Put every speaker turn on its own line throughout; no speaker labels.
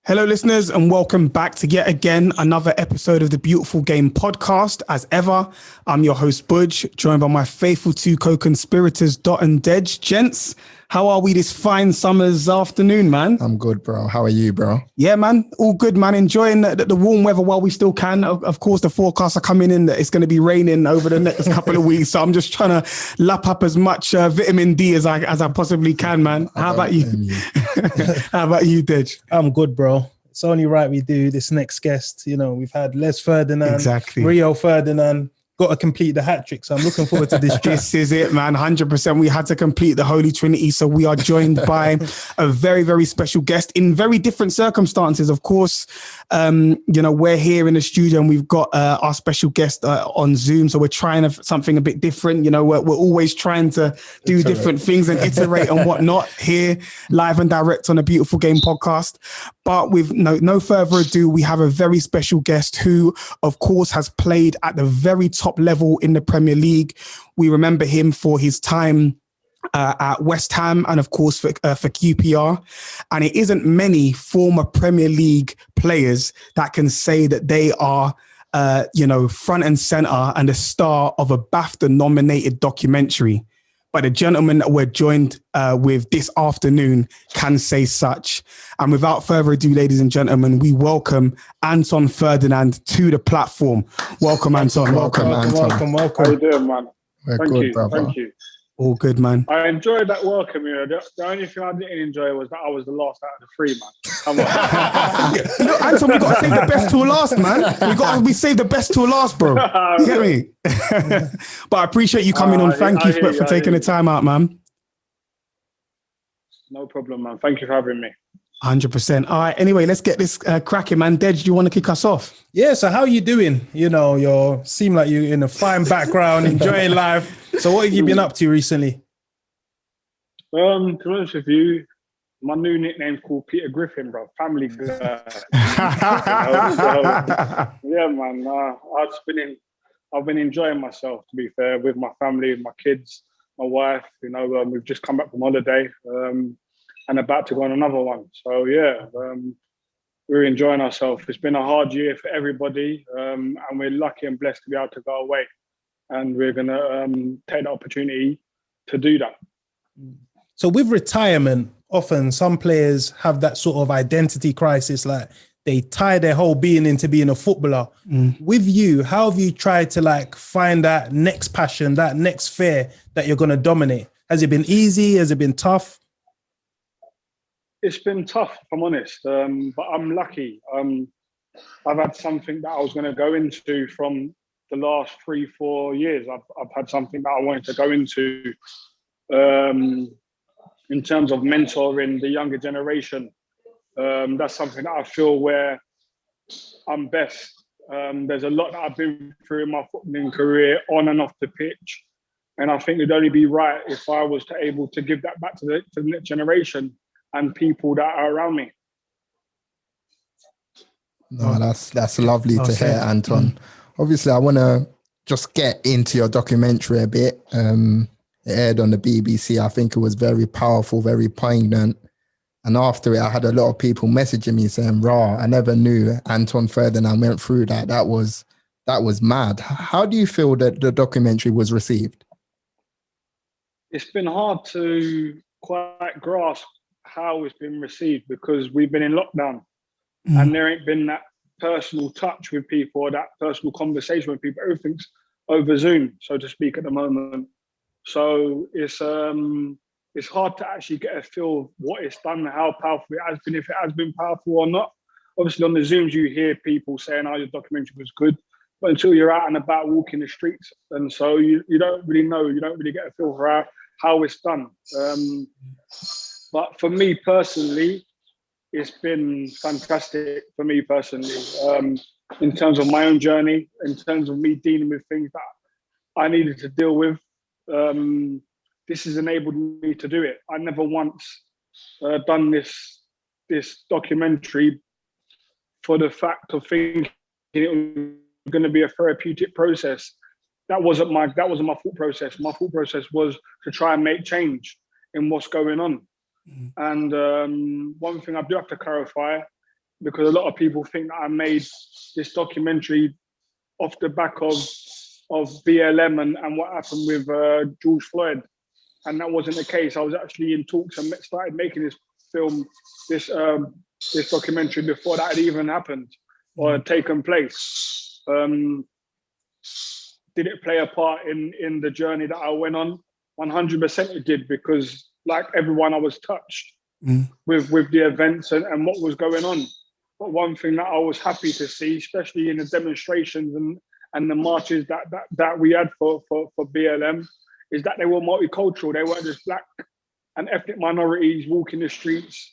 Hello, listeners, and welcome back to yet again another episode of the Beautiful Game podcast. As ever, I'm your host, Budge, joined by my faithful two co-conspirators, Dot and Dej. Gents, how are we this fine summer's afternoon, man?
I'm good, bro. How are you, bro?
Yeah, man. All good, man. Enjoying the warm weather while we still can. Of course, the forecasts are coming in that it's going to be raining over the next couple of weeks. So I'm just trying to lap up as much vitamin D as I possibly can, man. How about you? How about you, Dej?
I'm good, bro. It's only right we do this next guest. You know, we've had Les Ferdinand, Rio Ferdinand. Got to complete the hat trick. So I'm looking forward to this.
This is it, man. 100%. We had to complete the Holy Trinity. So we are joined by a very, very special guest in very different circumstances. Of course, we're here in the studio and we've got our special guest on Zoom. So we're trying something a bit different. You know, we're always trying to do different things and iterate and whatnot here live and direct on the Beautiful Game podcast. But with no further ado, we have a very special guest who, of course, has played at the very top level in the Premier League. We remember him for his time at West Ham and, of course, for QPR. And it isn't many former Premier League players that can say that they are front and center and the star of a BAFTA-nominated documentary. But the gentleman that we're joined with this afternoon can say such. And without further ado, ladies and gentlemen, we welcome Anton Ferdinand to the platform. Welcome, Anton.
Welcome, Anton.
How you doing, man?
Thank you, brother.
Thank you.
All good, man.
I enjoyed that welcome. You know, the only thing I didn't enjoy was that I was the last out of the three, man. Come on.
Look, Anton, we got to save the best till last, man. We save the best till last, bro. You get me? But I appreciate you coming on. Thank you for taking the time out, man.
No problem, man. Thank you for having me.
100%. All right. Anyway, let's get this cracking, man. Dej, do you want to kick us off?
Yeah. So how are you doing? You know, seem like you're in a fine background, enjoying life. So what have you been up to recently?
To be honest with you, my new nickname's called Peter Griffin, bro. Family guy. Yeah, man. I've been enjoying myself, to be fair, with my family, my kids, my wife. You know, we've just come back from holiday and about to go on another one. So yeah, we're enjoying ourselves. It's been a hard year for everybody, and we're lucky and blessed to be able to go away. And we're going to take the opportunity to do that.
So with retirement, often some players have that sort of identity crisis, like they tie their whole being into being a footballer. With you, how have you tried to find that next passion, that next sphere that you're going to dominate? Has it been easy? Has it been tough?
It's been tough, if I'm honest, but I'm lucky. I've had something that I was going to go into from the last 3-4 years. I've had something that I wanted to go into in terms of mentoring the younger generation. That's something that I feel where I'm best. There's a lot that I've been through in my footballing career on and off the pitch. And I think it'd only be right if I was able to give that back to the next generation and people that are around me.
No, that's lovely to hear, Anton. Obviously, I want to just get into your documentary a bit. It aired on the BBC. I think it was very powerful, very poignant. And after it, I had a lot of people messaging me saying, "Raw, I never knew Anton Ferdinand went through that. That was mad." How do you feel that the documentary was received?
It's been hard to quite grasp how it's been received because we've been in lockdown and there ain't been that personal touch with people or that personal conversation with people. Everything's over Zoom, so to speak, at the moment. So it's hard to actually get a feel of what it's done, how powerful it has been, if it has been powerful or not. Obviously, on the Zooms, you hear people saying, "Oh, your documentary was good," but until you're out and about walking the streets, and so you don't really know, you don't really get a feel for how it's done. But for me personally, it's been fantastic for me personally, in terms of my own journey, in terms of me dealing with things that I needed to deal with. This has enabled me to do it. I never once done this documentary for the fact of thinking it was going to be a therapeutic process. That wasn't my thought process. My thought process was to try and make change in what's going on. And one thing I do have to clarify, because a lot of people think that I made this documentary off the back of BLM and what happened with George Floyd. And that wasn't the case. I was actually in talks and started making this film, this documentary before that had even happened or had taken place. Did it play a part in the journey that I went on? 100% it did, because like everyone, I was touched with the events and what was going on. But one thing that I was happy to see, especially in the demonstrations and the marches that we had for BLM, is that they were multicultural. They weren't just black and ethnic minorities walking the streets,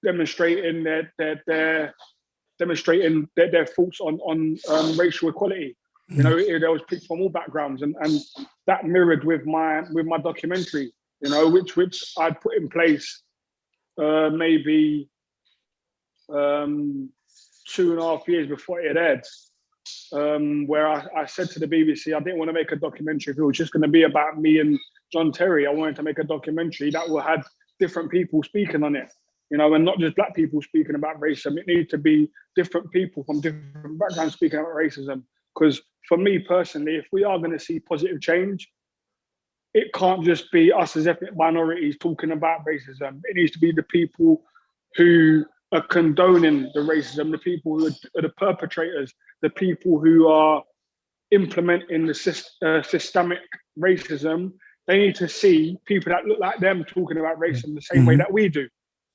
demonstrating their thoughts on racial equality. You know, there was people from all backgrounds, and that mirrored with my documentary. You know, which I'd put in place maybe 2.5 years before it aired. Where I said to the BBC, I didn't want to make a documentary if it was just going to be about me and John Terry. I wanted to make a documentary that will have different people speaking on it, you know, and not just black people speaking about racism. It needs to be different people from different backgrounds speaking about racism. Because for me personally, if we are going to see positive change, it can't just be us as ethnic minorities talking about racism. It needs to be the people who are condoning the racism, the people who are the perpetrators, the people who are implementing the systemic racism. They need to see people that look like them talking about racism the same way that we do.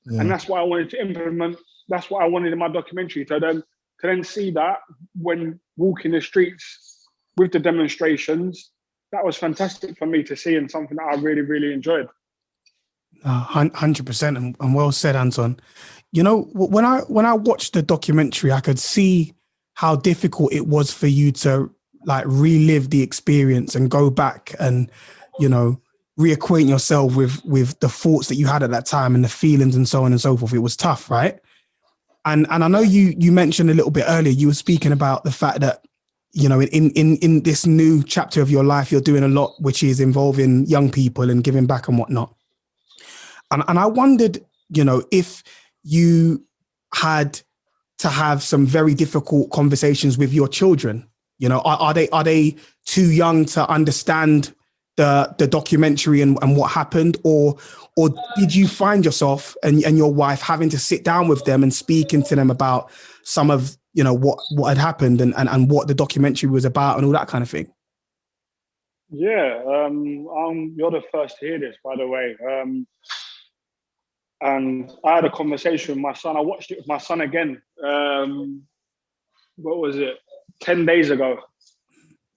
Yeah. And that's what I wanted to implement. That's what I wanted in my documentary. To then see that when walking the streets with the demonstrations, that was fantastic for me to see, and something that I really, really enjoyed.
100%, and well said, Anton. You know, when I watched the documentary, I could see how difficult it was for you to like relive the experience and go back and, you know, reacquaint yourself with the thoughts that you had at that time and the feelings and so on and so forth. It was tough, right? And I know you mentioned a little bit earlier, you were speaking about the fact that, you know, in this new chapter of your life, you're doing a lot which is involving young people and giving back and whatnot. And I wondered, you know, if you had to have some very difficult conversations with your children. You know, are they too young to understand the documentary and what happened, or did you find yourself and your wife having to sit down with them and speaking to them about some of, you know, what had happened and what the documentary was about and all that kind of thing?
Yeah, you're the first to hear this, by the way. And I had a conversation with my son. I watched it with my son again. What was it? 10 days ago.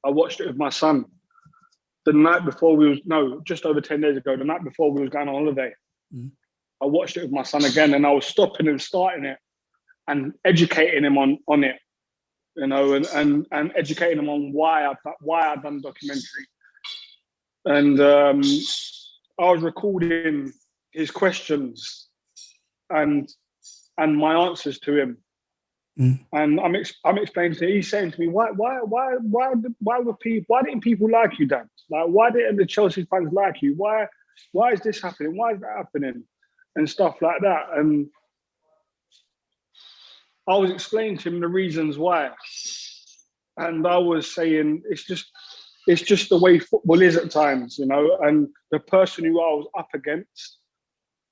I watched it with my son. The night before just over 10 days ago, the night before we was going on holiday. I watched it with my son again, and I was stopping and starting it and educating him on it, you know, and educating him on why I've done the documentary. And I was recording his questions and my answers to him. And I'm explaining to him, he's saying to me, why didn't people like you, Dad? Like, why didn't the Chelsea fans like you? Why is this happening? Why is that happening? And stuff like that. And I was explaining to him the reasons why. And I was saying, it's just the way football is at times, you know, and the person who I was up against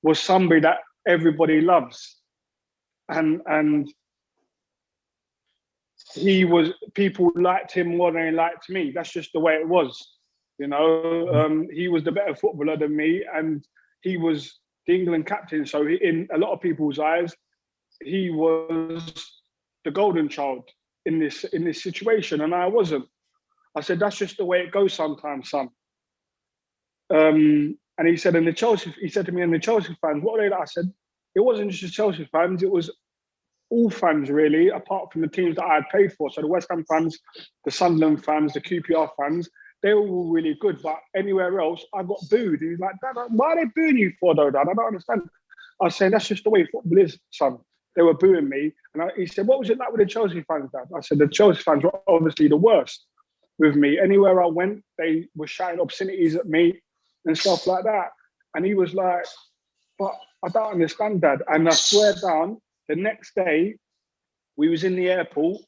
was somebody that everybody loves. And people liked him more than they liked me. That's just the way it was, you know. He was the better footballer than me, and he was the England captain. So in a lot of people's eyes, he was the golden child in this situation, and I wasn't. I said, that's just the way it goes sometimes, son. And he said, to me, and the Chelsea fans, what are they like? I said, it wasn't just the Chelsea fans, it was all fans really, apart from the teams that I had played for. So the West Ham fans, the Sunderland fans, the QPR fans, they were all really good. But anywhere else, I got booed. He was like, Dad, why are they booing you for though, Dad? I don't understand. I was saying, that's just the way football is, son. They were booing me. And he said, what was it like with the Chelsea fans, Dad? I said, the Chelsea fans were obviously the worst with me. Anywhere I went, they were shouting obscenities at me and stuff like that. And he was like, but I don't understand, Dad. And I swear down, the next day, we was in the airport.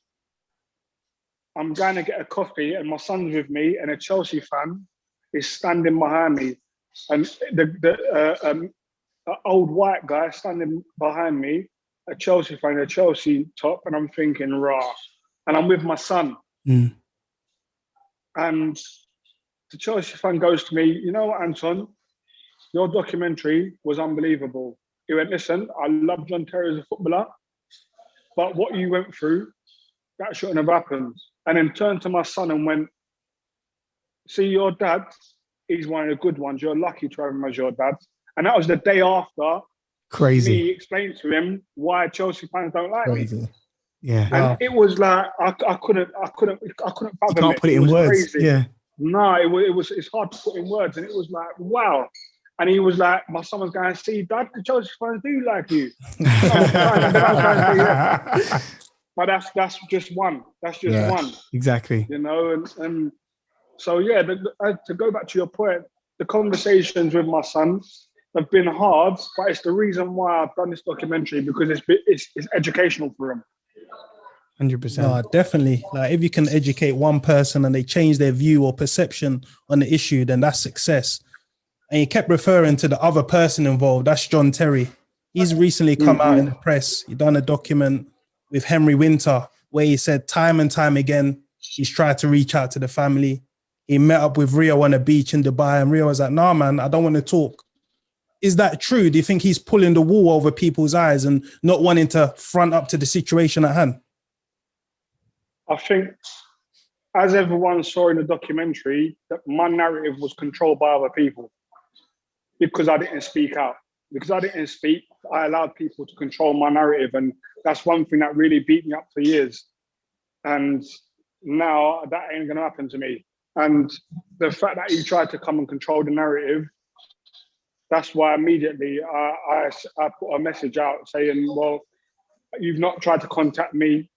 I'm going to get a coffee and my son's with me and a Chelsea fan is standing behind me. And the old white guy standing behind me, a Chelsea fan, a Chelsea top, and I'm thinking, rah. And I'm with my son. And the Chelsea fan goes to me, you know what, Anton? Your documentary was unbelievable. He went, listen, I love John Terry as a footballer, but what you went through, that shouldn't have happened. And then turned to my son and went, see, your dad, he's one of the good ones. You're lucky to have him as your dad. And that was the day after me explained to him why Chelsea fans don't like me.
Yeah.
And it was like, I couldn't fathom it.
You can't put it in words.
Crazy.
Yeah.
No, it's hard to put in words. And it was like, wow. And he was like, my son was going, see, Dad, the Chelsea fans do like you. But that's just one. That's just one.
Exactly.
You know, and so, yeah, to go back to your point, the conversations with my son have been hard, but it's the reason why I've done this documentary, because it's educational for him.
100%.
No, definitely. Like, if you can educate one person and they change their view or perception on the issue, then that's success. And you kept referring to the other person involved. That's John Terry. He's recently come out in the press. He done a document with Henry Winter where he said time and time again, he's tried to reach out to the family. He met up with Rio on a beach in Dubai, and Rio was like, nah, man, I don't want to talk. Is that true? Do you think he's pulling the wool over people's eyes and not wanting to front up to the situation at hand?
I think, as everyone saw in the documentary, that my narrative was controlled by other people because I didn't speak out. Because I didn't speak, I allowed people to control my narrative. And that's one thing that really beat me up for years. And now that ain't going to happen to me. And the fact that he tried to come and control the narrative, that's why immediately I put a message out saying, well, you've not tried to contact me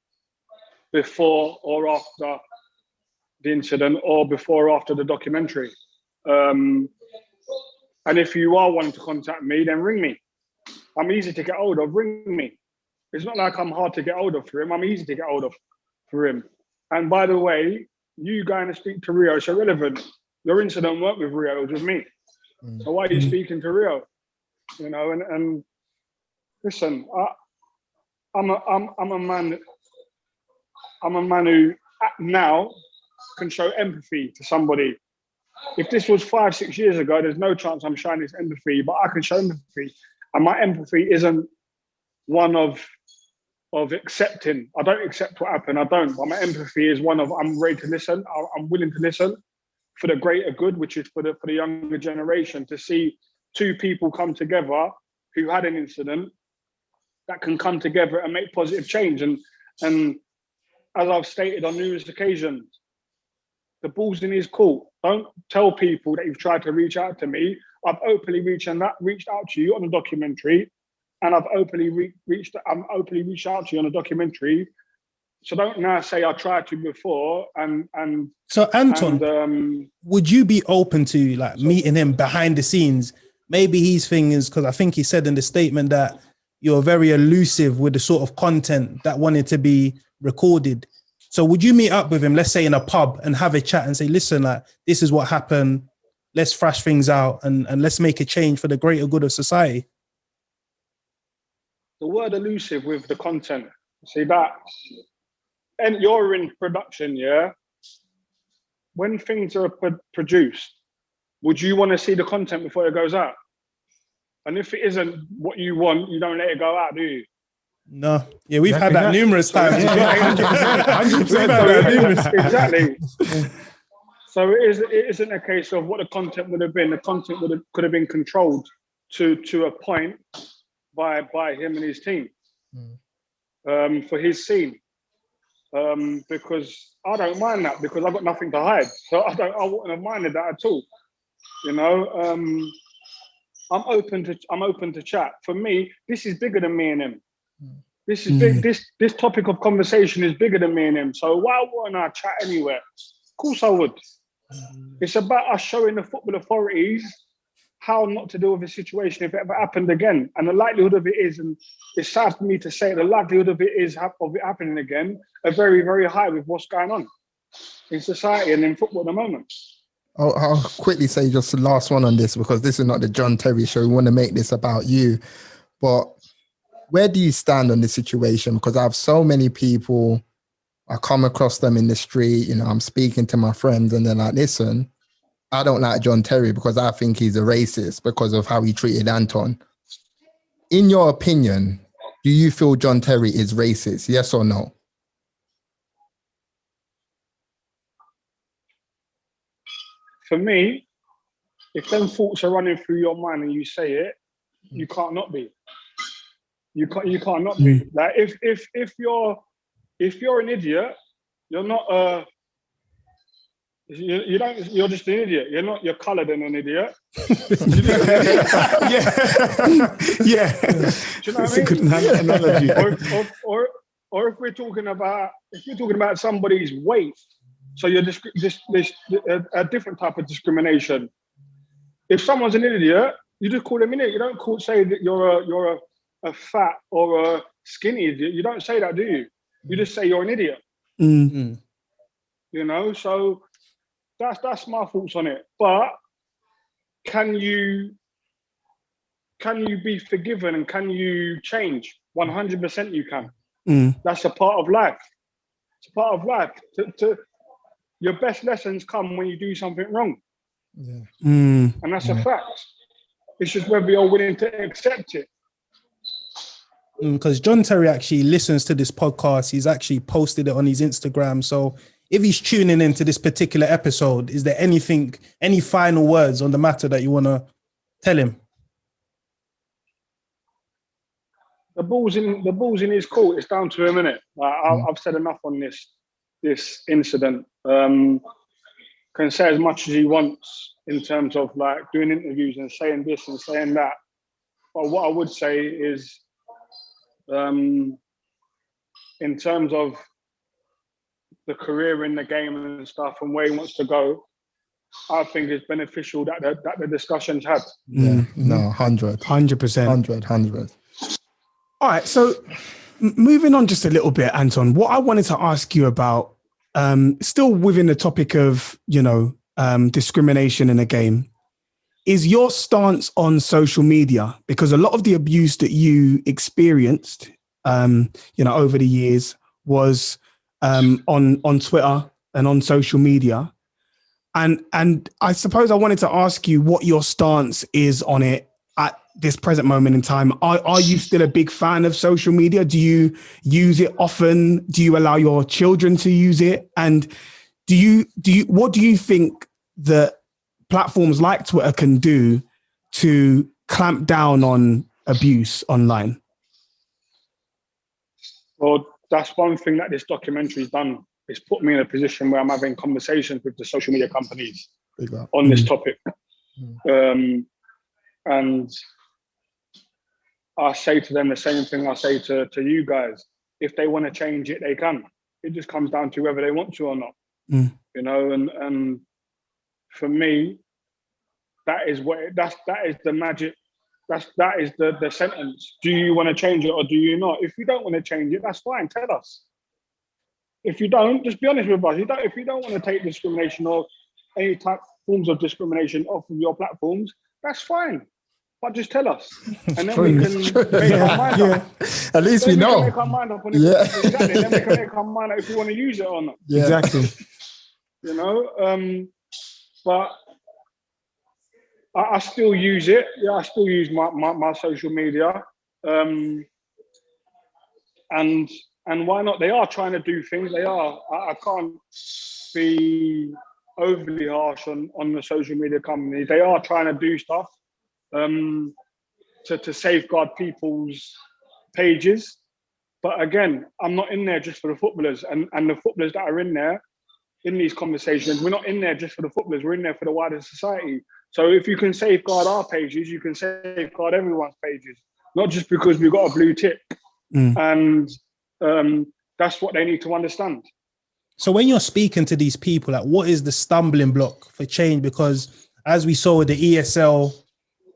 before or after the incident, or before or after the documentary. And if you are wanting to contact me, then ring me. I'm easy to get hold of, ring me. It's not like I'm hard to get hold of for him. I'm easy to get hold of for him. And by the way, you going to speak to Rio, it's irrelevant. Your incident weren't with Rio, it was with me. So why are you speaking to Rio? You know, and listen, I'm a man who now can show empathy to somebody. If this was 5-6 years ago, there's no chance I'm showing this empathy, but I can show empathy. And my empathy isn't one of accepting. I don't accept what happened, I don't. But my empathy is one of, I'm ready to listen, I'm willing to listen for the greater good, which is for the younger generation, to see two people come together who had an incident that can come together and make positive change. And as I've stated on numerous occasions, the ball's in his court. Don't tell people that you've tried to reach out to me. I've openly reached out to you on a documentary, and I've openly reached out to you on a documentary. So don't now say I tried to before. And
so Anton, would you be open to like meeting him behind the scenes? Maybe his thing is, because I think he said in the statement that you're very elusive with the sort of content that wanted to be recorded. So would you meet up with him, let's say in a pub, and have a chat and say, listen, like, this is what happened. Let's thrash things out and let's make a change for the greater good of society?
The word elusive with the content, see that, and you're in production, yeah? When things are produced, would you want to see the content before it goes out? And if it isn't what you want, you don't let it go out, do you?
No. Yeah, we've had that numerous times.
100%.
Exactly. So it isn't a case of what the content would have been. The content could have been controlled to a point by him and his team for his scene. Because I don't mind that, because I've got nothing to hide. So I wouldn't have minded that at all. You know, I'm open to chat. For me, this is bigger than me and him. This is big. This topic of conversation is bigger than me and him. So why wouldn't I chat anywhere? Of course I would. It's about us showing the football authorities how not to deal with a situation if it ever happened again. And the likelihood of it is, and it's sad for me to say, the likelihood of it happening again are very, very high with what's going on in society and in football at the moment.
I'll quickly say just the last one on this, because this is not the John Terry show. We want to make this about you. But where do you stand on this situation? Because I have so many people, I come across them in the street, you know, I'm speaking to my friends and they're like, listen, I don't like John Terry because I think he's a racist because of how he treated Anton. In your opinion, do you feel John Terry is racist? Yes or no?
For me, if them thoughts are running through your mind and you say it, you can't not be. You can't not be. Like if you're an idiot, you're not you're just an idiot. You're coloured and an idiot.
Yeah. Do you know
what I mean?
Good analogy.
Or if we're talking about somebody's weight, so you're just a different type of discrimination. If someone's an idiot, you just call them an idiot. You don't say that you're a fat or a skinny idiot. You don't say that, do you? You just say you're an idiot.
Mm.
You know, so that's my thoughts on it. But can you be forgiven and can you change? 100% you can. That's a part of life. It's a part of life. Your best lessons come when you do something wrong.
Yeah.
And that's a fact. It's just whether you're willing to accept it.
Because John Terry actually listens to this podcast. He's actually posted it on his Instagram. So if he's tuning into this particular episode, is there any final words on the matter that you want to tell him?
The ball's in his court. It's down to him, innit? I've said enough on this incident. Can say as much as he wants in terms of like doing interviews and saying this and saying that. But what I would say is, in terms of the career in the game and stuff and where he wants to go, I think it's beneficial that the discussion's had.
Yeah, no, 100%. 100.
All right, so moving on just a little bit, Anton, what I wanted to ask you about, still within the topic of, discrimination in a game, is your stance on social media, because a lot of the abuse that you experienced, over the years was on Twitter and on social media. And I suppose I wanted to ask you what your stance is on it at this present moment in time. Are you still a big fan of social media? Do you use it often? Do you allow your children to use it? And what do you think that platforms like Twitter can do to clamp down on abuse online?
Well, that's one thing that this documentary's done. It's put me in a position where I'm having conversations with the social media companies on this topic. And I say to them the same thing I say to you guys. If they want to change it, they can. It just comes down to whether they want to or not. And for me, that is the magic. That is the sentence. Do you want to change it or do you not? If you don't want to change it, that's fine. Tell us. If you don't, just be honest with us. If you don't want to take discrimination or any type forms of discrimination off of your platforms, that's fine. But just tell us, and then we can make our mind up.
At least we know.
Make our mind up on it. Exactly. Then we can make our mind up if we want to use it or not.
Yeah.
Exactly.
But I still use it. Yeah, I still use my social media. And why not? They are trying to do things. They are. I can't be overly harsh on the social media companies. They are trying to do stuff to safeguard people's pages. But again, I'm not in there just for the footballers. And the footballers that are in there, in these conversations, we're not in there just for the footballers. We're in there for the wider society. So if you can safeguard our pages, you can safeguard everyone's pages. Not just because we've got a blue tick. And that's what they need to understand.
So when you're speaking to these people, like, what is the stumbling block for change? Because as we saw with the ESL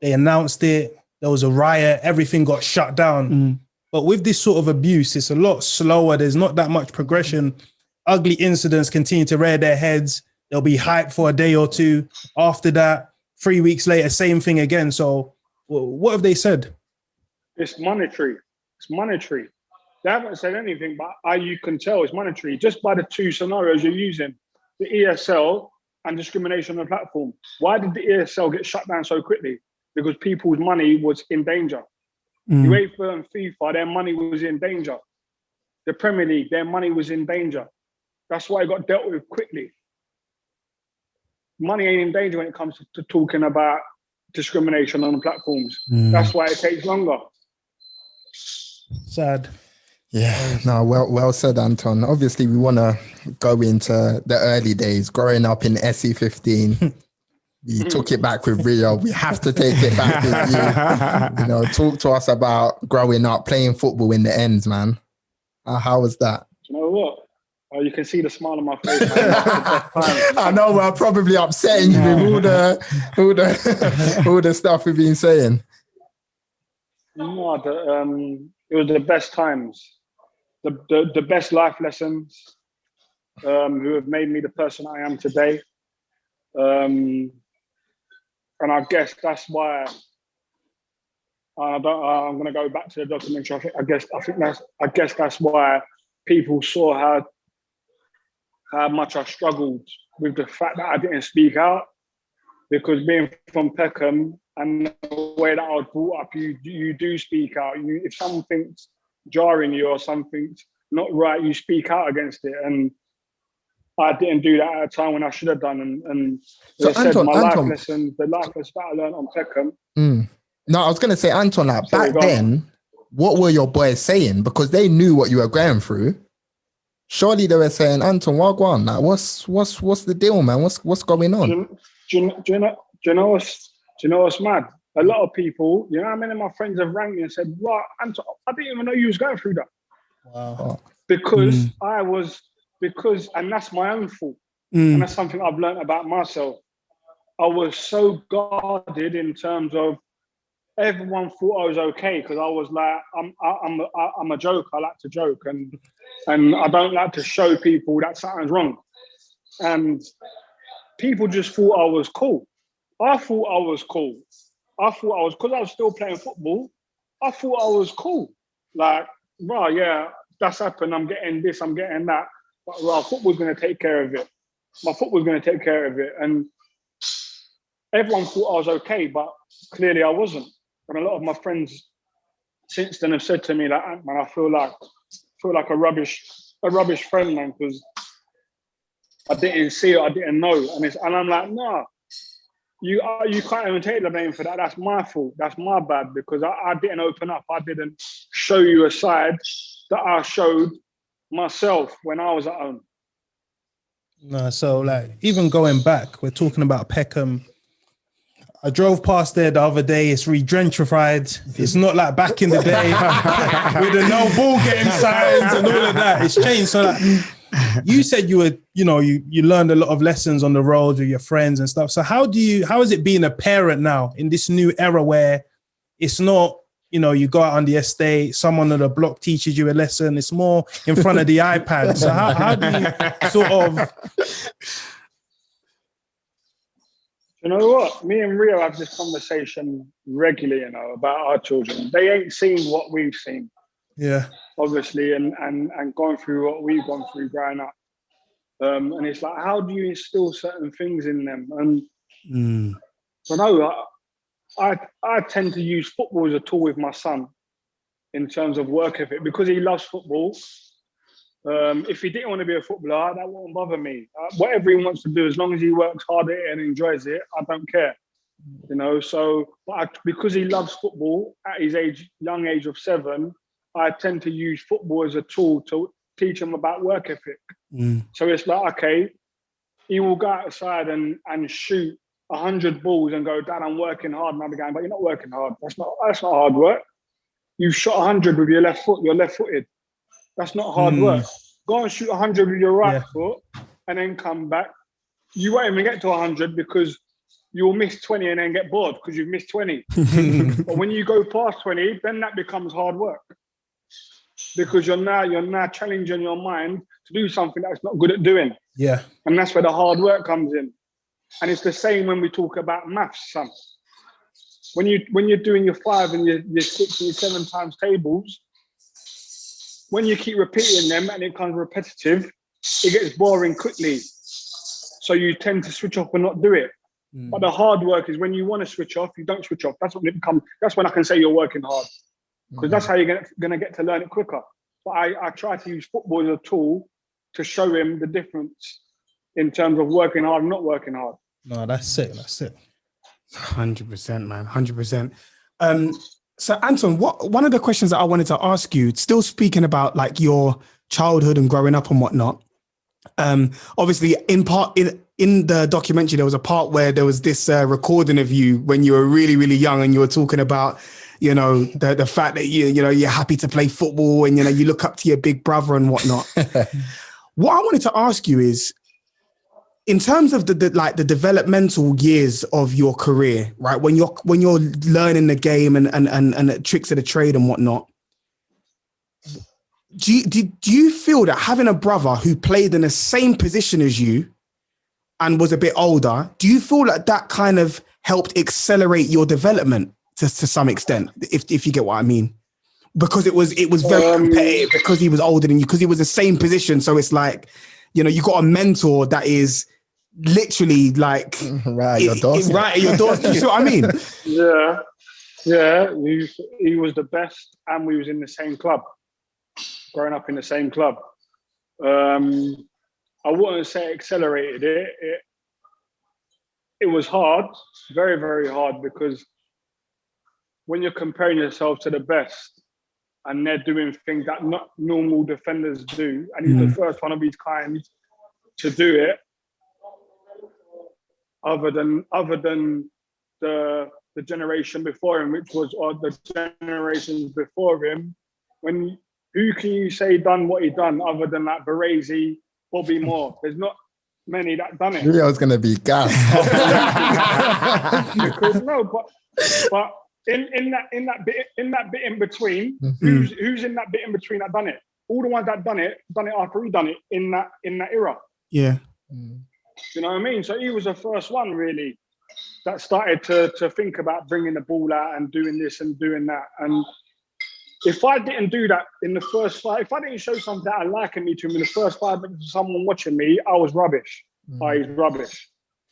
They announced it. There was a riot. Everything got shut down. But with this sort of abuse, it's a lot slower. There's not that much progression. Ugly incidents continue to rear their heads. They'll be hyped for a day or two. After that, 3 weeks later, same thing again. So what have they said?
It's monetary. It's monetary. They haven't said anything, but you can tell it's monetary just by the two scenarios you're using, the ESL and discrimination on the platform. Why did the ESL get shut down so quickly? Because people's money was in danger. UEFA and FIFA, their money was in danger. The Premier League, their money was in danger. That's why it got dealt with quickly. Money ain't in danger when it comes to talking about discrimination on the platforms. That's why it takes longer.
Sad.
Yeah, no, well said, Anton. Obviously, we want to go into the early days, growing up in SE15. We took it back with Rio. We have to take it back with you. You know, talk to us about growing up, playing football in the ends, man. How was that?
You know what? Oh, you can see the smile on my face.
I know we're probably upsetting you with all the stuff we've been saying.
No, it was the best times, the best life lessons, who have made me the person I am today. And I guess that's why I'm going to go back to the documentary. I guess that's why people saw how much I struggled with the fact that I didn't speak out, because being from Peckham and the way that I was brought up, you do speak out. If something's jarring you or something's not right, you speak out against it. And I didn't do that at a time when I should have done. And
so
as I said, the life lessons that I learned on Peckham.
No, I was going to say, Anton, like, back then, what were your boys saying? Because they knew what you were going through. Surely they were saying, Anton, wagwan, like, what's the deal, man? What's going on?
Do you know what's mad? A lot of people, you know how many of my friends have rang me and said, "What, Anton, I didn't even know you was going through that."
Wow.
Because and that's my own fault. And that's something I've learned about myself. I was so guarded in terms of everyone thought I was okay, because I was like, I'm a joke. I like to joke, and I don't like to show people that something's wrong. And people just thought I was cool. I thought I was cool. Because I was still playing football, I thought I was cool. Like, right, yeah, that's happened. I'm getting this, I'm getting that. But well, football's going to take care of it. My football's going to take care of it. And everyone thought I was okay, but clearly I wasn't. And a lot of my friends since then have said to me, like, "Man, I feel like a rubbish friend, man, because I didn't see it, I didn't know." And I'm like, "No, you can't even take the blame for that. That's my fault. That's my bad, because I didn't open up. I didn't show you a side that I showed myself when I was at home."
No, so like, even going back, we're talking about Peckham. I drove past there the other day. It's re-gentrified. It's not like back in the day with the no ball game signs and all of that. It's changed. So like, you said you were, you learned a lot of lessons on the road with your friends and stuff. So how is it being a parent now in this new era where it's not, you go out on the estate, someone on the block teaches you a lesson. It's more in front of the iPad. So how do you sort of...
You know what? Me and Rio have this conversation regularly, about our children. They ain't seen what we've seen.
Yeah.
Obviously, and gone through what we've gone through growing up. And it's like, how do you instill certain things in them? And I know I tend to use football as a tool with my son in terms of work ethic, because he loves football. If he didn't want to be a footballer, that won't bother me. Whatever he wants to do, as long as he works hard at it and enjoys it, I don't care. So because he loves football at his young age of 7, I tend to use football as a tool to teach him about work ethic. So it's like, okay, he will go outside and shoot 100 balls and go, "Dad, I'm working hard." And I'll be going, "But you're not working hard. That's not hard work. You shot 100 with your left foot. You're left-footed. That's not hard work. Go and shoot 100 with your right foot and then come back. You won't even get to 100 because you'll miss 20 and then get bored because you've missed 20. But when you go past 20, then that becomes hard work because you're now challenging your mind to do something that's not good at doing.
Yeah.
And that's where the hard work comes in. And it's the same when we talk about maths, son. When you're doing your 5 and your 6 and your 7 times tables, when you keep repeating them and it becomes repetitive, it gets boring quickly. So you tend to switch off and not do it. But the hard work is when you want to switch off, you don't switch off. That's when I can say you're working hard. Because that's how you're going to get to learn it quicker. But I try to use football as a tool to show him the difference in terms of working hard and not working hard.
No, that's it. That's it.
100%, man. 100%. So Anton, one of the questions that I wanted to ask you, still speaking about like your childhood and growing up and whatnot. Obviously, in the documentary, there was a part where there was this recording of you when you were really, really young, and you were talking about, you know, the fact that you're happy to play football, and you look up to your big brother and whatnot. What I wanted to ask you is, in terms of the developmental years of your career, right? When you're learning the game and the tricks of the trade and whatnot, do you feel that having a brother who played in the same position as you and was a bit older, do you feel that kind of helped accelerate your development to some extent, if you get what I mean? Because it was very competitive, because he was older than you, because he was the same position. So it's like, you got a mentor that is literally like
right at your doorstep.
You see what I mean?
Yeah. He was the best, and we was in the same club, growing up in the same club. I wouldn't say accelerated it. It was hard, very, very hard, because when you're comparing yourself to the best and they're doing things that not normal defenders do, and he's the first one of his kind to do it, other than the generation before him, which was, or the generations before him, who can you say done what he done other than like Baresi, Bobby Moore? There's not many that done it.
I was gonna be gassed.
Because but in that bit in between, who's in that bit in between that done it? All the ones that done it after he done it in that era.
Yeah.
You know what I mean? So he was the first one really that started to think about bringing the ball out and doing this and doing that. And if I didn't do that in the first 5, if I didn't show something that I likened me to him in the first 5 minutes of someone watching me, I was rubbish. He's rubbish.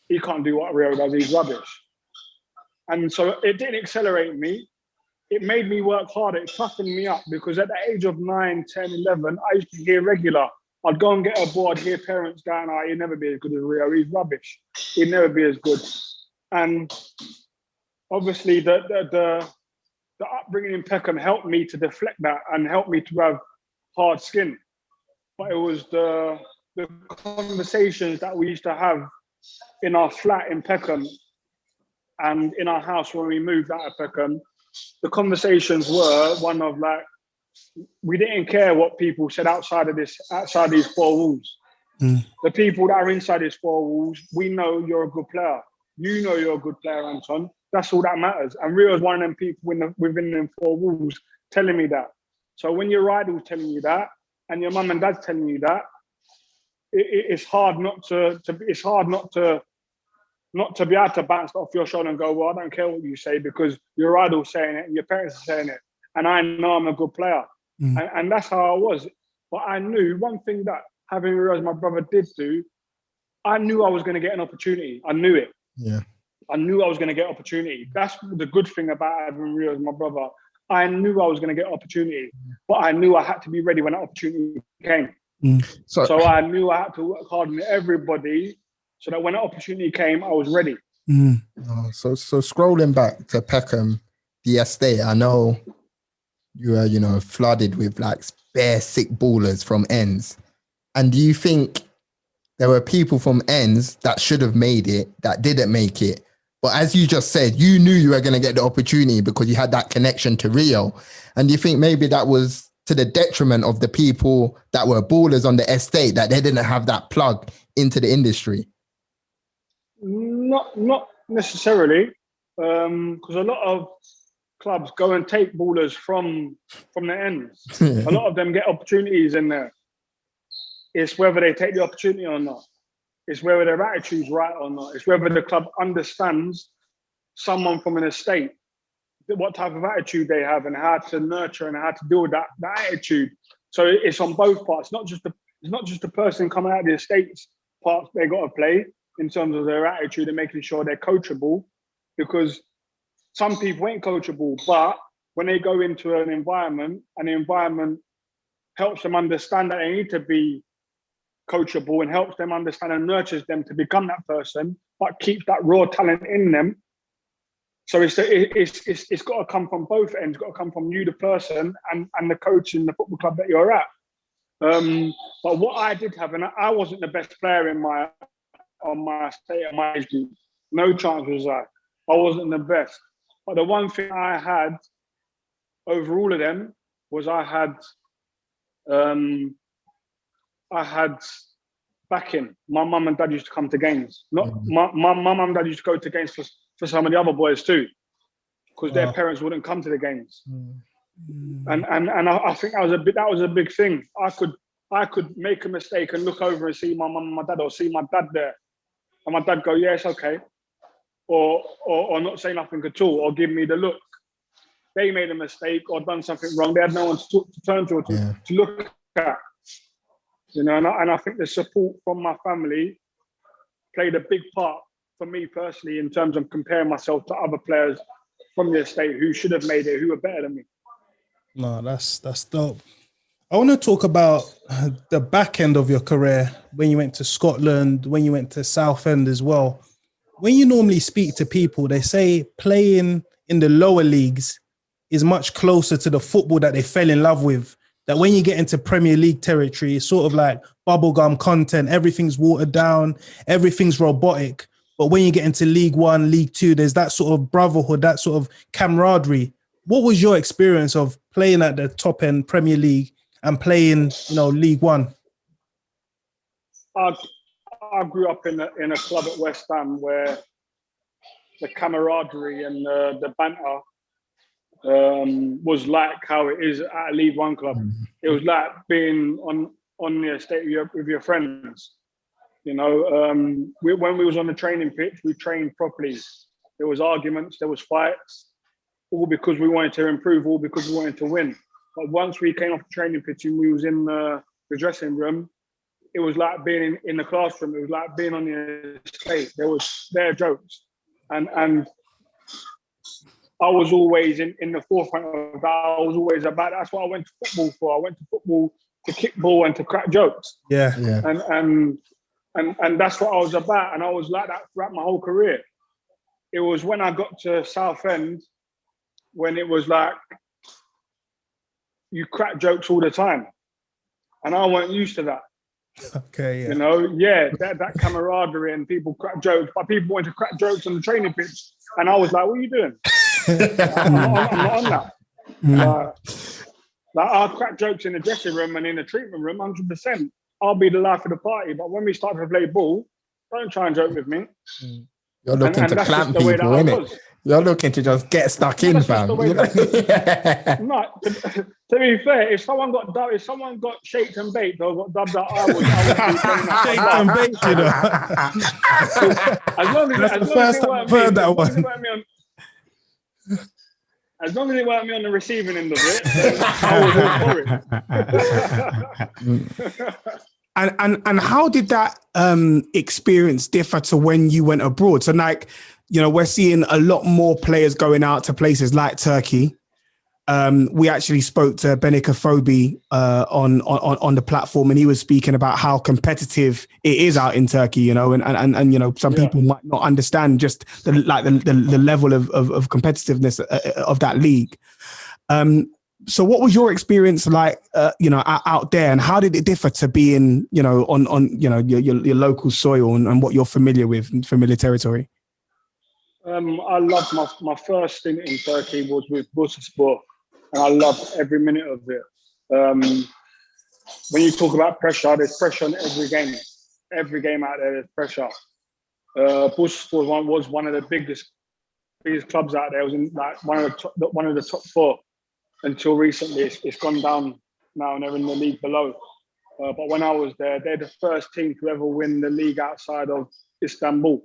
He can't do what Rio does. He's rubbish. And so it didn't accelerate me. It made me work harder. It toughened me up, because at the age of 9, 10, 11, I used to hear regular. I'd go and get a ball. I'd hear parents going, "Oh, he'll never be as good as Rio. He's rubbish. He'll never be as good." And obviously the upbringing in Peckham helped me to deflect that and helped me to have hard skin. But it was the conversations that we used to have in our flat in Peckham and in our house when we moved out of Peckham. The conversations were one of like, we didn't care what people said outside these 4 walls. The people that are inside these 4 walls, we know you're a good player. You know you're a good player, Anton. That's all that matters. And Rio's one of them people within them 4 walls telling me that. So when your idol's telling you that, and your mum and dad's telling you that, it's hard not to be able to bounce off your shoulder and go, "Well, I don't care what you say, because your idol's saying it and your parents are saying it, and I know I'm a good player." And that's how I was. But I knew one thing that having Rio as my brother did do, I knew I was going to get an opportunity. I knew it.
Yeah.
I knew I was going to get opportunity. That's the good thing about having Rio as my brother. I knew I was going to get opportunity, but I knew I had to be ready when that opportunity came. So I knew I had to work hard on everybody, so that when that opportunity came, I was ready.
So scrolling back to Peckham, the estate, I know you were, flooded with like bare sick ballers from ends. And do you think there were people from ends that should have made it, that didn't make it? But as you just said, you knew you were going to get the opportunity because you had that connection to Rio. And do you think maybe that was to the detriment of the people that were ballers on the estate, that they didn't have that plug into the industry?
Not necessarily, because a lot of clubs go and take ballers from the ends. A lot of them get opportunities in there. It's whether they take the opportunity or not. It's whether their attitude's right or not. It's whether the club understands someone from an estate, what type of attitude they have and how to nurture and how to deal with that attitude. So it's on both parts. It's not just the person coming out of the estates parts they got to play in terms of their attitude and making sure they're coachable, because some people ain't coachable, but when they go into an environment and the environment helps them understand that they need to be coachable and helps them understand and nurtures them to become that person, but keeps that raw talent in them. So it's got to come from both ends. It's got to come from you, the person, and the coach in the football club that you're at. But what I did have, and I wasn't the best player on my state of my age group. No chance was I. I wasn't the best. But the one thing I had over all of them was I had backing. My mum and dad used to come to games. Not my mum and dad used to go to games for some of the other boys too, because their parents wouldn't come to the games. And I think that was a big thing. I could make a mistake and look over and see my mum and my dad, or see my dad there, and my dad go, "Yeah, it's okay," or not say nothing at all, or give me the look. They made a mistake or done something wrong. They had no one to turn to or to look at. You know, and I think the support from my family played a big part for me personally in terms of comparing myself to other players from the estate who should have made it, who were better than me.
No, that's dope. I want to talk about the back end of your career, when you went to Scotland, when you went to Southend as well. When you normally speak to people, they say playing in the lower leagues is much closer to the football that they fell in love with. That when you get into Premier League territory, it's sort of like bubblegum content. Everything's watered down. Everything's robotic. But when you get into League One, League Two, there's that sort of brotherhood, that sort of camaraderie. What was your experience of playing at the top end Premier League and playing, League One?
I grew up in a club at West Ham where the camaraderie and the banter was like how it is at a League One club. It was like being on the estate with your friends. When we was on the training pitch, we trained properly. There was arguments, there was fights, all because we wanted to improve, all because we wanted to win. But once we came off the training pitch and we was in the dressing room, it was like being in the classroom. It was like being on the estate. There was their jokes, and I was always in the forefront of that. I was always about. That's what I went to football for. I went to football to kick ball and to crack jokes.
Yeah.
And that's what I was about. And I was like that throughout my whole career. It was when I got to Southend when it was like you crack jokes all the time, and I wasn't used to that.
Okay. Yeah.
That camaraderie and people crack jokes, but people wanted to crack jokes on the training pitch, and I was like, "What are you doing?" I'm not on that. Like I'll crack jokes in the dressing room and in the treatment room, 100%. I'll be the life of the party. But when we start to play ball, don't try and joke with me.
You're looking to clamp people, innit? You're looking to just get stuck in, fam.
No, to be fair, if someone got shaked and baked or got dubbed out, I would be
shaked and baked,
As long as
That's the first time I've heard that one.
As long as it weren't me on the receiving end of it, I was all for it.
And how did that experience differ to when you went abroad? So like, we're seeing a lot more players going out to places like Turkey. We actually spoke to Benik Afobe on the platform, and he was speaking about how competitive it is out in Turkey, and some people might not understand just the level of competitiveness of that league. So what was your experience like, out there, and how did it differ to being, on your local soil and what you're familiar with, familiar territory?
I loved my first stint in Turkey was with Bursaspor, and I loved every minute of it. When you talk about pressure, there's pressure on every game. Every game out there, there's pressure. Bush was one of the biggest clubs out there. It was in like one of the top four until recently. It's gone down now and they're in the league below. But when I was there, they're the first team to ever win the league outside of Istanbul.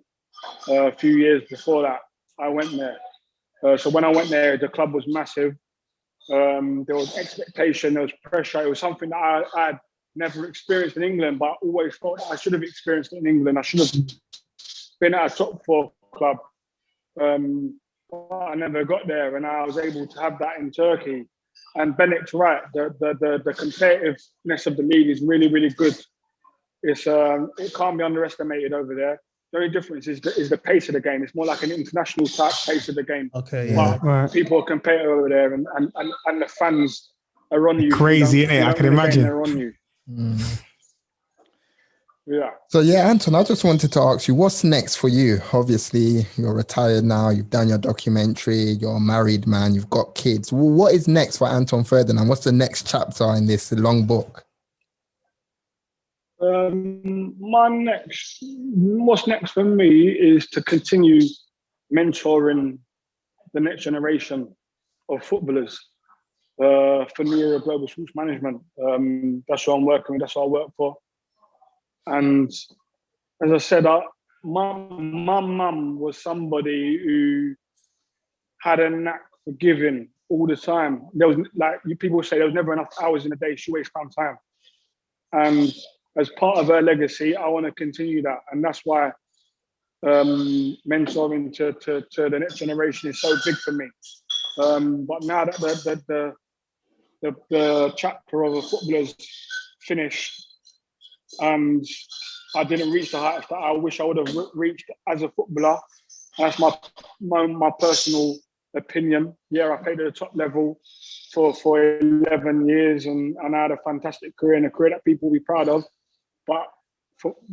A few years before that, I went there. So when I went there, the club was massive. There was expectation, there was pressure. It was something that I had never experienced in England, but I always thought that I should have experienced it in England. I should have been at a top four club. But I never got there, and I was able to have that in Turkey. And Bennett's right. The competitiveness of the league is really, really good. It can't be underestimated over there. The only difference is the pace of the game. It's more like an international type pace of the game.
Okay, yeah.
But people are competitive over there, and the fans are on you.
Crazy, isn't it? I can imagine.
They're on you. Yeah.
So yeah, Anton, I just wanted to ask you, what's next for you? Obviously, you're retired now. You've done your documentary. You're a married man. You've got kids. What is next for Anton Ferdinand? What's the next chapter in this long book?
What's next for me is to continue mentoring the next generation of footballers for Rio Global Sports Management. That's what I'm working with. That's what I work for. And as I said, my mum was somebody who had a knack for giving all the time. There was, like people say, there was never enough hours in a day. She always found time. And as part of her legacy, I want to continue that. And that's why mentoring to the next generation is so big for me. But now that the chapter of the footballers finished, and I didn't reach the heights that I wish I would have reached as a footballer. That's my personal opinion. Yeah, I played at the top level for 11 years and I had a fantastic career and a career that people will be proud of. But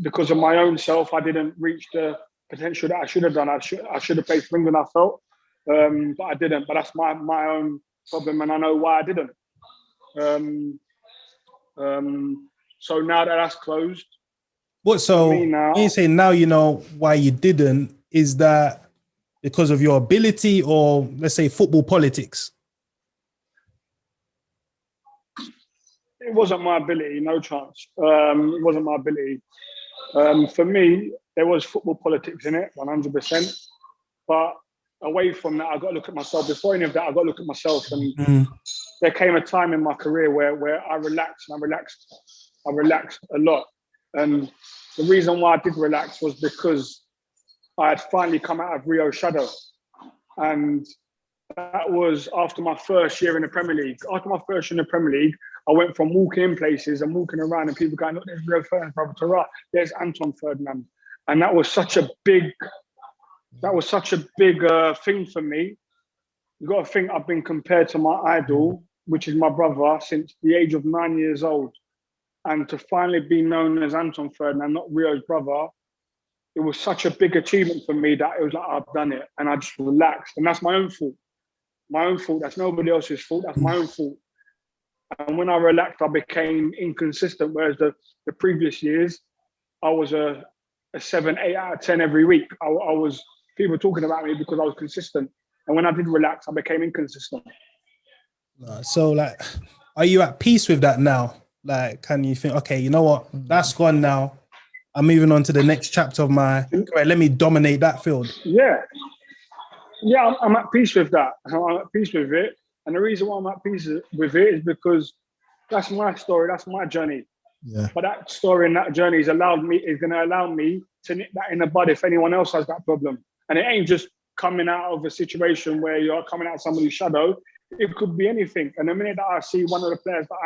because of my own self, I didn't reach the potential that I should have done. I should have played for England, I felt, but I didn't. But that's my own problem, and I know why I didn't. So now that that's closed.
What? So when you say now you know why you didn't, is that because of your ability or let's say football politics?
It wasn't my ability, no chance. It wasn't my ability. For me, there was football politics in it, 100%. But away from that, I got to look at myself. Before any of that, I got to look at myself. And there came a time in my career where I relaxed, and I relaxed a lot. And the reason why I did relax was because I had finally come out of Rio's shadow. And that was after my first year in the Premier League. After my first year in the Premier League, I went from walking in places and walking around and people going, look, there's Rio Ferdinand, brother Tara, there's Anton Ferdinand. And that was such a big thing for me. You've got to think I've been compared to my idol, which is my brother, since the age of 9 years old. And to finally be known as Anton Ferdinand, not Rio's brother, it was such a big achievement for me that it was like, I've done it. And I just relaxed. And that's my own fault. My own fault. That's nobody else's fault. That's my own fault. And when I relaxed, I became inconsistent. Whereas the previous years, I was a 7, 8 out of 10 every week. I was people talking about me because I was consistent. And when I did relax, I became inconsistent.
So, like, are you at peace with that now? Like, can you think, okay, you know what? That's gone now. I'm moving on to the next chapter of my career. Let me dominate that field.
Yeah, I'm at peace with that. I'm at peace with it. And the reason why I'm at peace with it is because that's my story. That's my journey.
Yeah.
But that story and that journey is going to allow me to nip that in the bud if anyone else has that problem. And it ain't just coming out of a situation where you're coming out of somebody's shadow. It could be anything. And the minute that I see one of the players that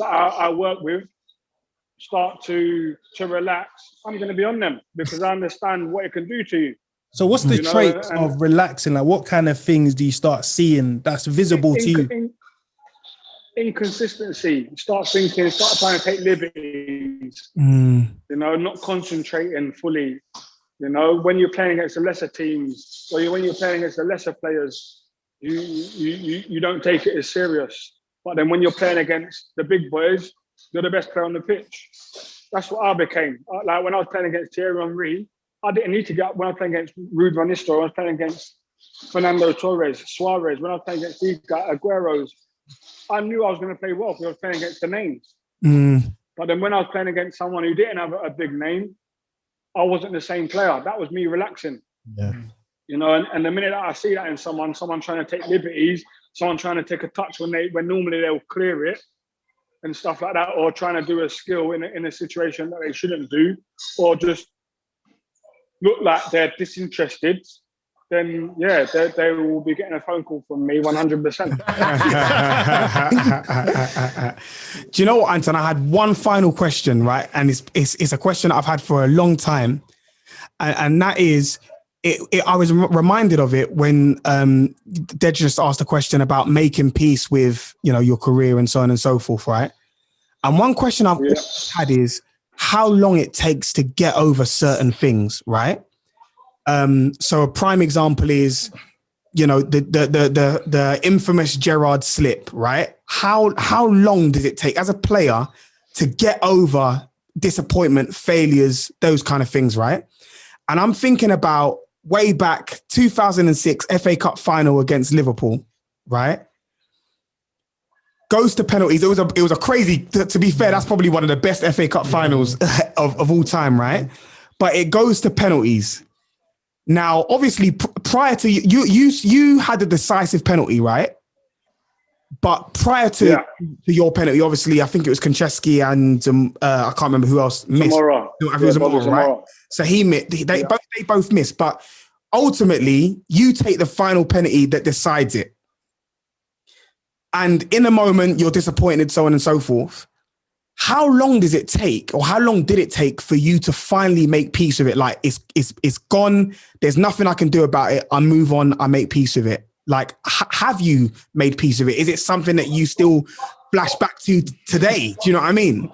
I work with start to relax, I'm going to be on them because I understand what it can do to you.
So what's the traits of relaxing? Like, what kind of things do you start seeing that's visible to you?
Inconsistency. Start trying to take liberties. Not concentrating fully. When you're playing against the lesser teams, or when you're playing against the lesser players, you don't take it as serious. But then when you're playing against the big boys, you're the best player on the pitch. That's what I became. Like when I was playing against Thierry Henry, I didn't need to get up when I was playing against Ruud van Nistelrooy, I was playing against Fernando Torres, Suarez, when I was playing against these guys, Aguero's. I knew I was going to play well because I was playing against the names. But then when I was playing against someone who didn't have a big name, I wasn't the same player. That was me relaxing.
Yeah.
You know, and the minute that I see that in someone trying to take liberties, someone trying to take a touch when normally they'll clear it and stuff like that, or trying to do a skill in a situation that they shouldn't do, or just look like they're disinterested, then yeah, they will be getting a phone call from me 100%.
Do you know what, Anton? I had one final question, right? And it's a question I've had for a long time, and that is, I was reminded of it when Dej just asked a question about making peace with, you know, your career and so on and so forth, right? And one question I've always had is how long it takes to get over certain things, right? So a prime example is, you know, the infamous Gerrard slip, right? How long does it take as a player to get over disappointment, failures, those kind of things, right? And I'm thinking about way back 2006 FA Cup final against Liverpool, right? Goes to penalties. It was a crazy. To be fair, that's probably one of the best FA Cup finals of all time, right? But it goes to penalties. Now, obviously, prior to you had a decisive penalty, right? But prior to your penalty, obviously, I think it was Konchesky and I can't remember who else missed.
Zamora.
I think it was Zamora, right? So he missed. They both missed, but ultimately, you take the final penalty that decides it. And in a moment, you're disappointed, so on and so forth. How long does it take, or how long did it take for you to finally make peace with it? Like it's gone. There's nothing I can do about it. I move on. I make peace with it. Like, have you made peace with it? Is it something that you still flash back to today? Do you know what I mean?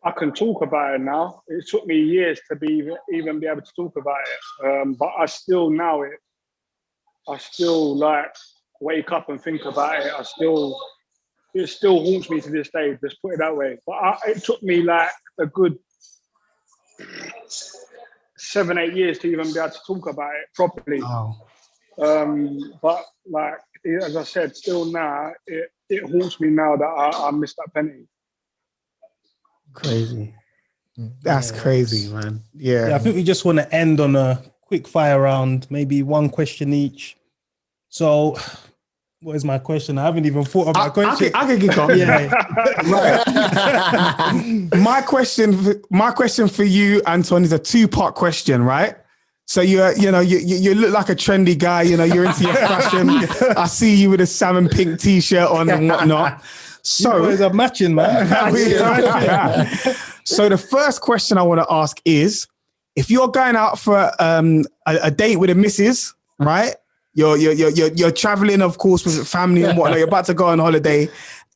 I can talk about it now. It took me years to even be able to talk about it. But I still like wake up and think about it. It still haunts me to this day, just put it that way. But it took me like a good 7-8 years to even be able to talk about it properly.
Oh.
But like, as I said, still now, it haunts me now that I missed that penalty.
Crazy. That's crazy, man. Yeah.
I think we just want to end on a quick fire round, maybe one question each. So, what is my question? I haven't even thought of my question.
I can kick off.
Yeah.
My question for you, Anton, is a 2-part question, right? So you look like a trendy guy. You know, you're into your fashion. I see you with a salmon pink t-shirt on and whatnot. So
it's a matching, man.
So the first question I want to ask is, if you're going out for a date with a missus, right? You're traveling, of course, with family and whatnot. You're about to go on holiday.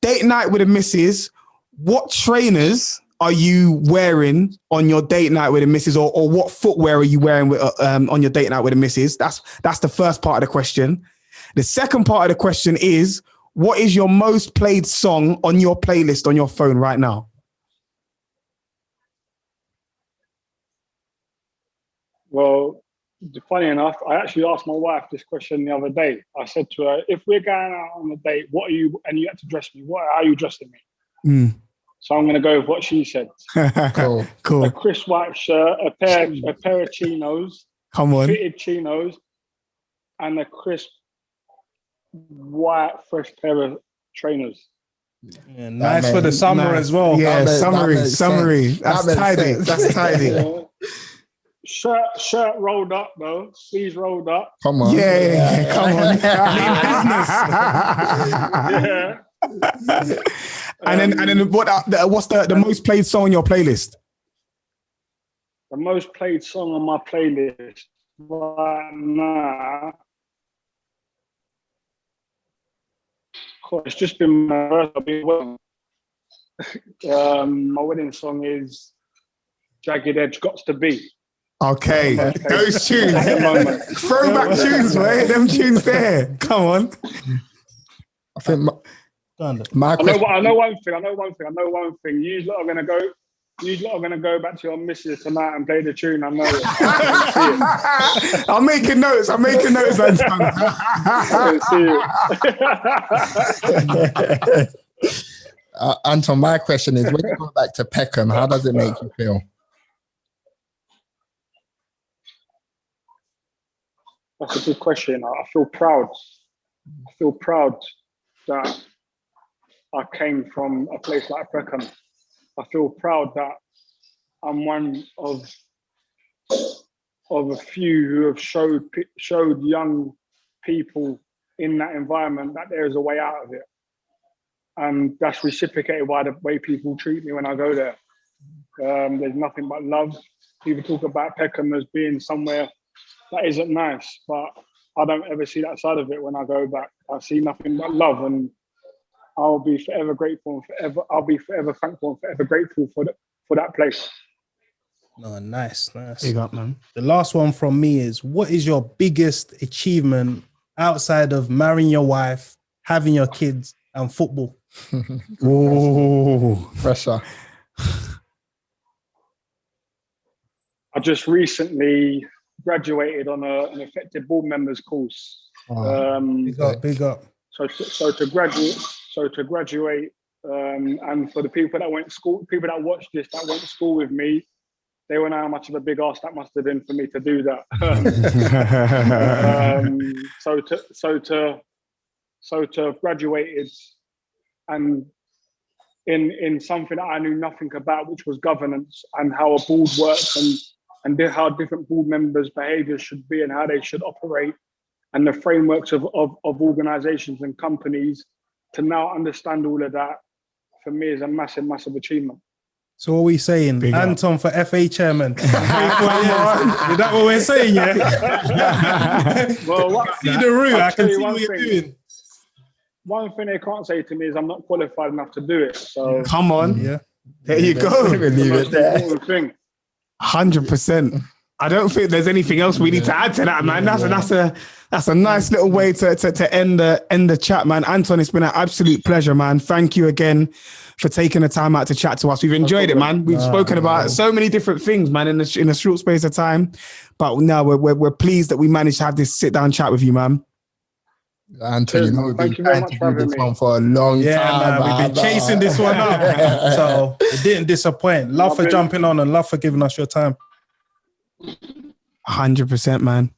Date night with a missus. What trainers are you wearing on your date night with a missus, or what footwear are you wearing with, on your date night with a missus? That's the first part of the question. The second part of the question is, what is your most played song on your playlist on your phone right now?
Well, funny enough, I actually asked my wife this question the other day. I said to her, if we're going out on a date, what are you, and you had to dress me, how are you dressing me? So I'm going to go with what she said.
Cool.
A crisp white shirt, a pair of chinos.
Come on.
Fitted chinos, and a crisp white fresh pair of trainers.
Yeah, nice for the summer as well.
Yeah, summery. That's tidy. That's tidy.
Yeah. Shirt rolled up though, sleeves rolled up.
Come on.
Yeah. Come on.
Yeah.
And then what's the most played song on your playlist?
The most played song on my playlist right now. It's just been my wedding song is Jagged Edge, Gots to Be.
Okay, those tunes, throwback tunes, right? Them tunes there. Come on.
I think my
I know one thing. You lot are gonna go. You lot are going to go back to your missus tonight and play the tune. I know it.
I'm making notes, Anton.
I can see it.
Anton, my question is, when you go back to Peckham, how does it make you feel?
That's a good question. I feel proud. I feel proud that I came from a place like Peckham. I feel proud that I'm one of a few who have showed young people in that environment that there is a way out of it. And that's reciprocated by the way people treat me when I go there. There's nothing but love. People talk about Peckham as being somewhere that isn't nice, but I don't ever see that side of it when I go back. I see nothing but love, and I'll be forever grateful and I'll be forever thankful and forever grateful for that place.
No, nice.
Big up, man.
The last one from me is, what is your biggest achievement outside of marrying your wife, having your kids, and football?
Oh,
Pressure.
I just recently graduated on an effective board members course.
Big up.
So to graduate, and for the people that watched this, that went to school with me, they will know how much of a big ask that must have been for me to do that. So to have graduated and in something that I knew nothing about, which was governance and how a board works and how different board members' behaviours should be and how they should operate, and the frameworks of organisations and companies, to now understand all of that, for me, is a massive, massive achievement.
So what are we saying?
Big
Anton for FA chairman. Is that what we're saying, yeah?
Well,
See the route, I can see what you're doing.
One thing they can't say to me is I'm not qualified enough to do it. So
come on.
Yeah.
There you go.
Leave it there.
100%. I don't think there's anything else we need to add to that, man. That's a nice little way to end the chat, man. Anton, it's been an absolute pleasure, man. Thank you again for taking the time out to chat to us. We've enjoyed it, man. We've spoken about so many different things, man, in a short space of time. But now we're pleased that we managed to have this sit down chat with you, man.
Anton, you know, we've been trying to do this one for a long time.
Man, we've been chasing this one up. So it didn't disappoint. Love for jumping on and love for giving us your time.
100%, man.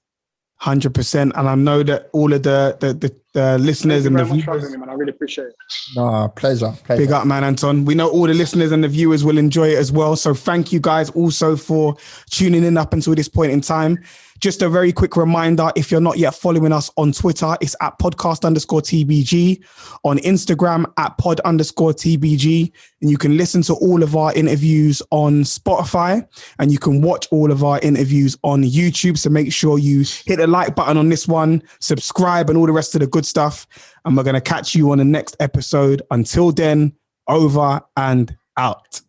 100%. And I know that all of the listeners and the viewers.
Man. I really appreciate it.
No, pleasure.
Big up, man, Anton. We know all the listeners and the viewers will enjoy it as well. So thank you guys also for tuning in up until this point in time. Just a very quick reminder, if you're not yet following us on Twitter, it's at podcast_TBG, on Instagram at pod_TBG, and you can listen to all of our interviews on Spotify, and you can watch all of our interviews on YouTube. So make sure you hit the like button on this one, subscribe, and all the rest of the good stuff. And we're going to catch you on the next episode. Until then, over and out.